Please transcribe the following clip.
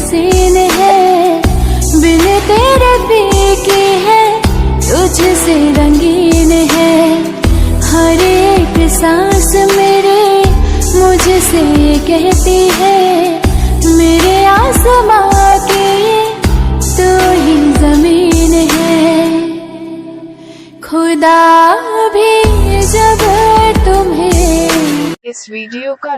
हसीन है, बिन तेरे फीकी है, तुझसे रंगीन है। हर एक सांस मेरे मुझसे कहती है, मेरे आसमां की तू ही जमीन है। खुदा भी जब तुम्हें इस वीडियो का